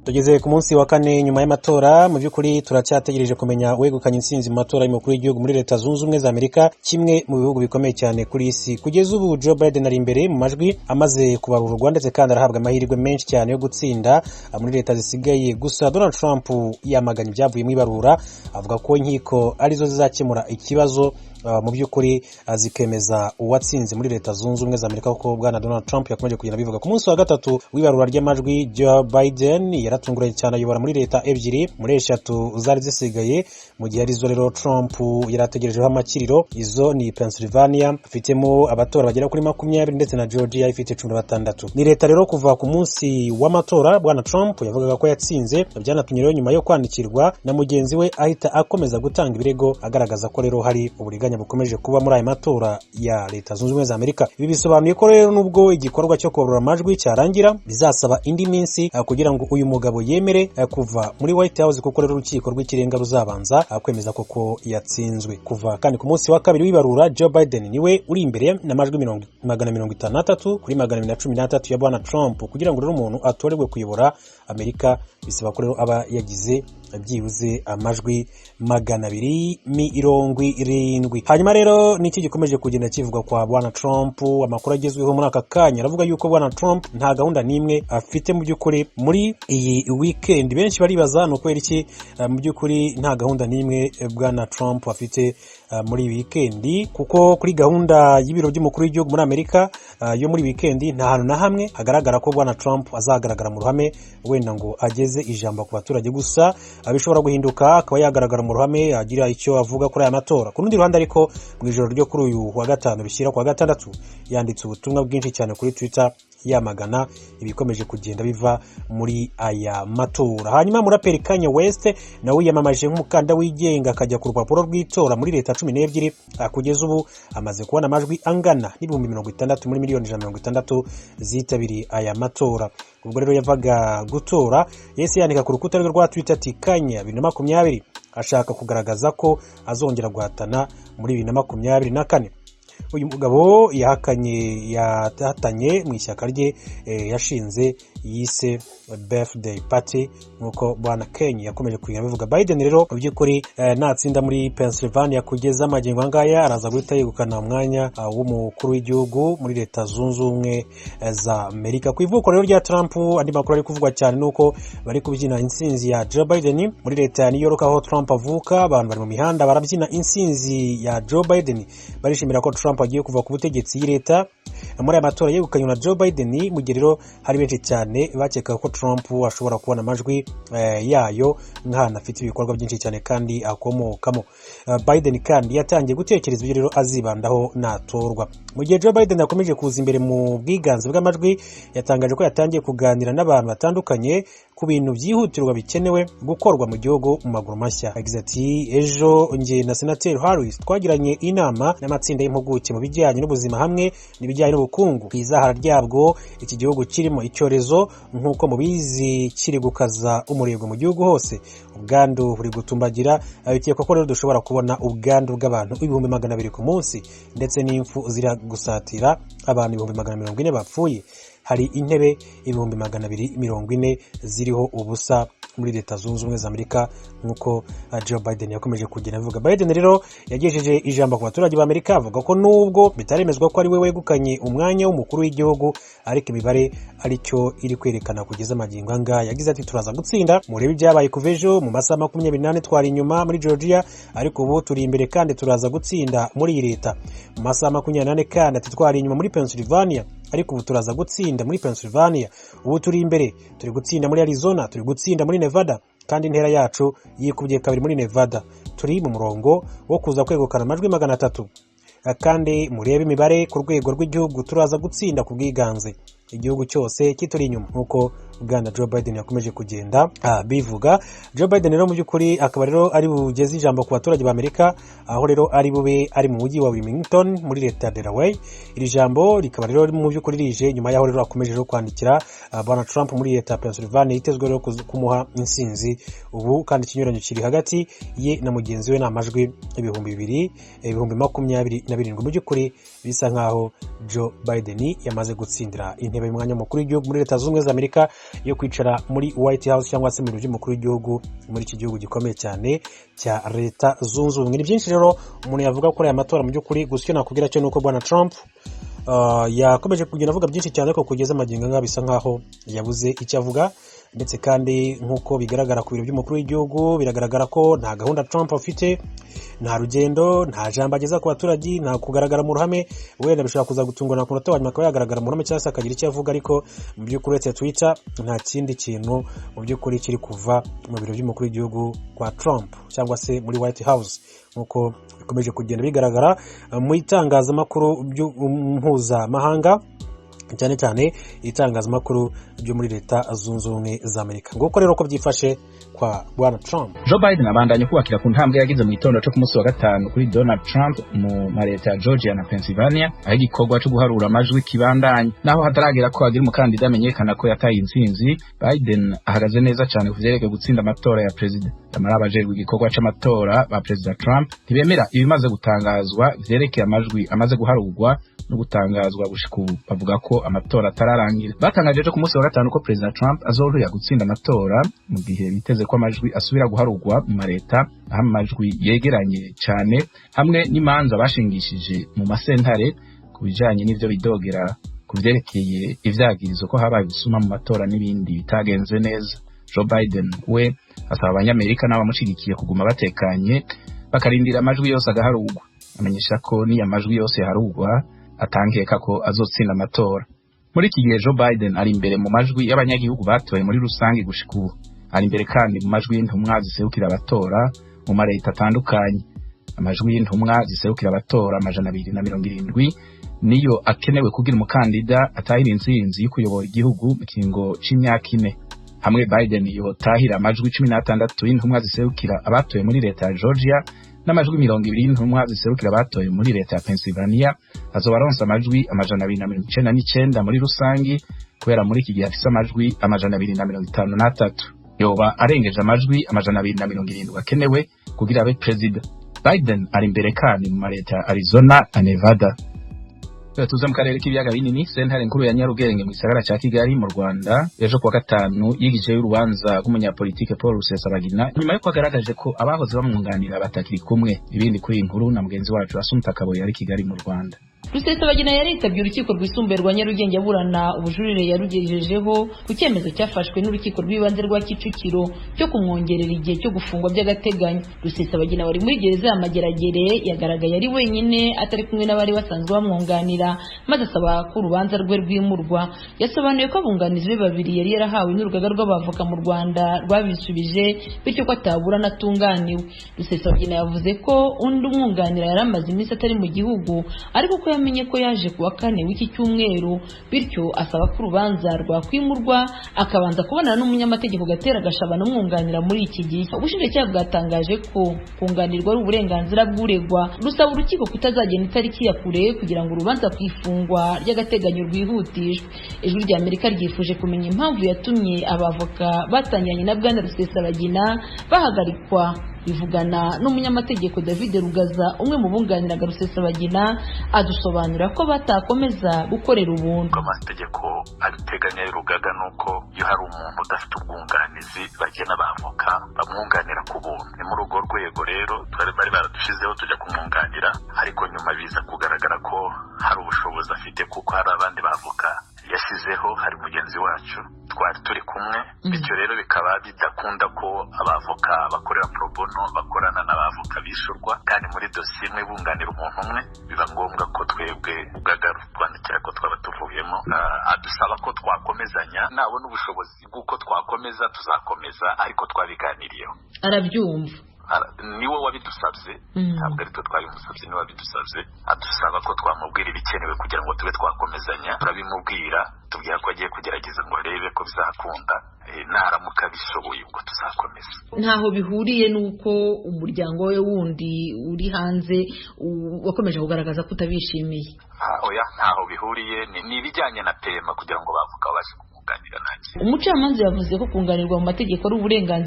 Tugeze ku munsi wa kane nyuma y'amatora, mu by'ukuri turacyategereje kumenya uwegukanye intsinzi mu matora y'umukuru w'igihugu muri Leta Zunze Ubumwe za Amerika, kimwe mu bihugu bikomeye cyane kuri isi. Kugeza ubu Joe Biden ari imbere mu majwi amaze kubarurwa, ndetse kandi arahabwa amahirwe menshi cyane yo gutsinda muri leta zisigaye. Gusa Donald Trump yamaganye ibyavuye mu ibarura, avuga ko inkiko arizo zizakemura ikibazo mu by'ukuri zikemeza uwatsinze muri Leta Zunze Ubumwe za Amerika, kuko bwana Donald Trump yakomeje kugenda bivuga. Ku munsi wa gatatu w'ibarura ry'amajwi, Joe Biden yaratunguranye cyane, ayobora muri leta ebyiri muri eshatu zari zisigaye, mu gihe arizo rero Trump yarategerejeho amakiriro. Izo ni Pennsylvania ifitemo abatora bagera kuri 20, ndetse na Georgia ifite 16. Ni leta rero kuva ku munsi w'amatora bwana Trump yavugaga ko yatsinze, byanatumye rero nyuma yo kwandikirwa na mugenzi we ahita akomeza gutanga ibirego, agaragaza ko rero hari uburiganya bukomeje kuba muri aya matora ya Leta Zunze Ubumwe za Amerika. Ibi bisobanuye ko rero nubwo igikorwa cyo kubarura amajwi cyarangira, bizasaba indi minsi kugira ngo uyu mugabo yemere kuva muri White House, kuko rero urukiko rw'ikirenga ruzabanza kwemeza koko yatsinzwe. Kuva kandi ku munsi wa kabiri w'ibarura, Joe Biden niwe uri imbere n'amajwi 163 kuri 213 ya bwana Trump. Kugira ngo rero umuntu atorerwe kuyobora Amerika, bisaba ko rero aba yagize byibuze amajwi 270. Hanyuma rero niki gikomeje kugenda kivuga kwa bwana Trump. Amakuru agezweho muri aka kanya aravuga yuko bwana Trump nta gahunda n'imwe afite mu by'ukuri muri iyi weekend. Benshi baribaza no kwera iki mu by'ukuri nta gahunda n'imwe bwana Trump afite muri weekend, kuko kuri gahunda y'ibiro by'umukuru w'igihugu muri Amerika yo muri weekend nta hantu na hamwe hagaragara ko bwana Trump azagaragara mu ruhame, wenda ngo ageze ijambo ku baturage. Gusa bishobora guhinduka akaba yagaragara mu ruhame agira icyo avuga kuri aya matora. Ku rundi ruhande ariko, mu ijoro ryo kuri uyu wa gatanu bishyira ku wa gatandatu, yanditse ubutumwa bwinshi cyane kuri Twitter yamagana ibikomeje kugenda biva muri aya matora. Hanyuma muraperi Kanye West nawe yamamaje nk'umukandida wigenga, akajya ku rupapuro rw'itora muri leta 12. Kugeza ubu amaze kubona amajwi angana n'ibihumbi 60 muri miliyoni 160 zitabiriye aya matora. Ubwo rero yavaga gutora, yese yandika ku rukuta rwe rwa Twitter ati Kanye 2020 ashaka kugaragaza ko azongera guhatana muri 2024. Uyu mugabo yahatanye mu ishyaka rye yashinze yise birthday party, nkuko bwana Kanye yakomeje kugenda bivuga. Biden rero mu by'ukuri natsinda muri Pennsylvania kugeza amagingo angaya, araza guhita yegukana umwanya w'umukuru w'igihugu muri Leta Zunze Ubumwe za Amerika. Ku ivuko rero rya Trump, andi makuru ari kuvugwa cyane nuko bari kubyina intsinzi ya Joe Biden muri leta ya New York aho Trump avuka. Abantu bari mu mihanda barabyina intsinzi ya Joe Biden, barishimira ko Trump agiye kuva ku butegetsi y'Leta muri aya matora yegukanywe na Joe Biden. Mu gihe rero hari benshi cyane bakeka ko Trump ashobora kubona amajwi yayo nk'ahantu afite ibikorwa byinshi cyane kandi akomokamo. Biden kandi yatangiye gutekereza ibyo rero azibandaho natorwa. Mu gihe Joe Biden yakomeje kuza imbere mu bwiganze bw'amajwi, yatangaje ko yatangiye kuganira n'abantu batandukanye ku bintu byihutirwa bikenewe gukorwa mu gihugu mu maguru mashya. Yagize ati ejo nge na Senateri Harris twagiranye inama n'amatsinda y'impuguke mu bijyanye n'ubuzima hamwe n'ibijyanye n'ubukungu. Kwizahara ryabwo iki gihugu kirimo icyorezo nk'uko mubizi kiri gukaza umurego mu gihugu hose, ubwandu buri gutumbagira. Bikekwa ko rero dushobora kubona ubwandu bw'abantu 200,000 ku munsi, ndetse n'imfu zira gusatira abantu 240 bapfuye. Hari intebe 240 ziriho ubusa muri Leta Zunze Ubumwe za Amerika, nkuko Joe Biden yakomeje kugenda avuga. Biden rero yagejeje ijambo ku baturage ba Amerika, avuga ko nubwo bitaremezwa ko ari we wegukanye umwanya w'umukuru w'igihugu, ariko imibare aricyo iri kwerekana kugeza amagingo anga. Yagize ati turaza gutsinda, murebe ibyabaye kuva ejo mu masaha 28 twari inyuma muri Georgia, ariko ubu turi imbere kandi turaza gutsinda muri iyi leta. Mu masaha 28 kandi twari inyuma muri Pennsylvania, ariko ubu turaza gutsinda muri Pennsylvania. Ubu turi imbere, turi gutsinda muri Arizona, turi gutsinda muri Nevada, kandi intera yacu yikubye kabiri muri Nevada. Turi mu murongo wo kuza kwegukana amajwi 300. Kandi murebe imibare ku rwego rw'igihugu, turaza gutsinda ku bwiganze. igihugu cyose kituri inyuma nk'uko bwana Joe Biden yakomeje kugenda bivuga. Joe Biden rero mu by'ukuri akaba rero ari bugeze ijambo ku baturage ba Amerika, aho rero ari bube ari mu mujyi wa Wilmington muri leta ya Delaware. Iri jambo rikaba rero mu by'ukuri rije nyuma yaho rero akomeje rero kwandikira bwana Trump muri leta ya Pennsylvania, yitezwe rero kumuha insinzi ubu, kandi ikinyuranyo kiri hagati ye na mugenzi we n'amajwi 2027. Mu by'ukuri bisa nkaho Joe Biden yamaze gutsindira intebe y'umwanya mukuru w'igihugu muri leta zunze ubumwe za Amerika yo kwicara muri White House cyangwa se mu biro by'umukuru w'igihugu muri iki gihugu gikomeye cyane cya leta zunze ubumwe. Ni byinshi rero umuntu yavuga kuri aya matora mu by'ukuri, gusa icyo nakubwira cyo nuko bwana Trump yakomeje kugenda avuga byinshi cyane ko kugeza amagingo nga bisa nkaho yabuze icyo avuga, ndetse kandi nk'uko bigaragara ku biro by'umukuru w'igihugu biragaragara ko nta gahunda Trump afite, nta rugendo, nta jambo ageza ku baturage, nta kugaragara mu ruhame. Wenda bishobora kuza gutungana ku munota wa nyuma akaba yagaragara mu ruhame cyangwa se akagira icyo avuga, ariko mu by'ukuri uretse Twitter nta kindi kintu mu by'ukuri kiri kuva mu biro by'umukuru w'igihugu kwa Trump cyangwa se muri White House, nk'uko bikomeje kugenda bigaragara mu itangazamakuru mpuzamahanga, cyane cyane itangazamakuru ryo muri leta zunze ubumwe za Amerika. Nguko rero ko byifashe kwa bwana Trump. Joe Biden abandanye kubakira ku ntambwe yagize mu gitondo cyo ku munsi wa gatanu kuri Donald Trump mu mareta ya Georgia na Pennsylvania, aho igikorwa cyo guharura amajwi kibandanye. Naho hataragera ko agira umukandida amenyekana ko yataye intsinzi, Biden ahagaze neza cyane kuvyerekeye gutsinda amatora ya president. Amara abajejwe igikorwa c'amatora ba President Trump ntibemera ibimaze gutangazwa vyerekeye amajwi amaze guharurwa no gutangazwa gushika bavuga ko amatora atararangira. Batangaje cyo ku munsi wa gatanu ko President Trump azoruya gutsinda amatora mu gihe biteze ko amajwi asubira guharurwa mu mareta aho amajwi yegeranye cyane, hamwe n'imanza bashingishije mu masentare ku bijanye n'ivyo bidogera ku vyerekeye ivyagirizo ko habaye gusuma mu matora n'ibindi bitagenze neza. Joe Biden we asaba abanyamerika n'abamushigikiye kuguma batekanye bakarindira amajwi yose agaharurwa. Amenyesha ko niyo amajwi yose yaharurwa atankeka ko azotsinda amatora. Muri iki gihe Joe Biden ari imbere mu majwi y'abanyagihugu batoye muri rusange gushika ubu. Ari imbere kandi mu majwi y'intumwa ziserukira abatora mu mareta atandukanye. Amajwi y'intumwa ziserukira abatora 270 niyo akenewe kugira umukandida atahira intsinzi yo kuyobora igihugu mu kiringo c'imyaka 4. Hamwe Biden yotahira amajwi 16 y'intumwa ziserukira abatoye muri leta ya Georgia n'amajwi 20 y'intumwa ziserukira abatoye muri leta ya Pennsylvania, azobaronsa amajwi 299 muri rusangi, kubera muri iki gihe afise amajwi 253. Yoba arengeje amajwi 270 akenewe kugira abe president. Biden ari imbere kandi mu mareta ya Arizona na Nevada. Tuza mu karere k'ibiyaga binini, sentare nkuru ya Nyarugenge mu gisagara cya Kigali mu Rwanda ejo kuwa gatanu yigije urubanza rw'umunyapolitike Paul Rusesabagina nyuma yo kwagaragaje ko abahoze bamwunganira batakiri kumwe. Ibindi kuri inkuru na mugenzi wacu Asumta Kaboyi ari Kigali mu Rwanda. Rusesabagina yaritabye urukiko rwisumbuye rwa Nyarugenge aburana ubujurire yarugejejeho ku cyemezo cyafashwe n'urukiko rw'ibanze rwa Kicukiro cyo kumwongerera igihe cyo gufungwa by'agateganyo. Rusesabagina wari muri gereza ya Mageragere yagaragaye ari wenyine atari kumwe n'abari basanzwe bamwunganira, maze asaba ko urubanza rwe rwimurwa. Yasobanuye ko abunganizi be babiri yari yarahawe n'urugaga rw'abavoka mu Rwanda rwabisubije, bityo ko ataburana atunganiwe. Rusesabagina yavuze ko undi umwunganira yari amaze iminsi atari mu gihugu, ariko ko yamenye ko yaje kuwa 4 w'iki cyumweru, bityo asaba ko urubanza rwakwimurwa akabanza kubonana n'umunyamategeko Gatera Gashabana umwunganira muri iki gihe. Ubushinjacyaha bwatangaje ko kunganirwa ari uburenganzira bw'uregwa, rusaba urukiko kutazagena itariki ya kure kugira ngo urubanza kwifungwa ry'agateganyo rwihutishwe. Ijwi rya Amerika ryifuje kumenya impamvu yatumye abavoka batangiranye na Bwana Rusesabagina bahagarikwa. Bivugana n'umunyamategeko David Rugaza, umwe mu bunganiraga Rusesabagina, adusobanura ko batakomeza gukorera ubuntu. Amategeko abiteganya y'urugaga nuko iyo hari umuntu udafite ubwunganizi bagena abavoka bamwunganira ku buntu. Ni muri urwo rwego rero bari baradushizeho tujya kumwunganira, ariko nyuma biza kugaragara ko hari ubushobozi afite kuko hari abandi bavoka yashyizeho, hari mugenzi wacu twari turi kumwe, bityo rero bikaba bidakunda ko abavoka bakorera pro bono bakorana n'abavoka bishurwa, kandi muri dosiye imwe bunganira umuntu umwe biba ngombwa ko twebwe urugaga twandikira ko twaba tuvuyemo. Adusaba ko twakomezanya, nabona ubushobozi bw'uko twakomeza tuzakomeza, ariko twabiganiriyeho. Arabyumva. niwe wabidusabye ntabwo ari twe twabimusabye, niwe wabidusabye adusaba ko twamubwira ibikenewe kugira ngo tube twakomezanya. Turabimubwira, tubwira ko agiye kugerageza ngo arebe ko bizakunda, naramuka bishoboye ubwo tuzakomeza. Ntaho bihuriye nuko umuryango we wundi uri hanze wakomeje kugaragaza ko utabishimiye? Oya, ntaho bihuriye, ni ibijyanye na pema kugira ngo bavuga babashe kumwunganira. Umucamanza yavuze ko kunganirwa mu mategeko ari uburenganzira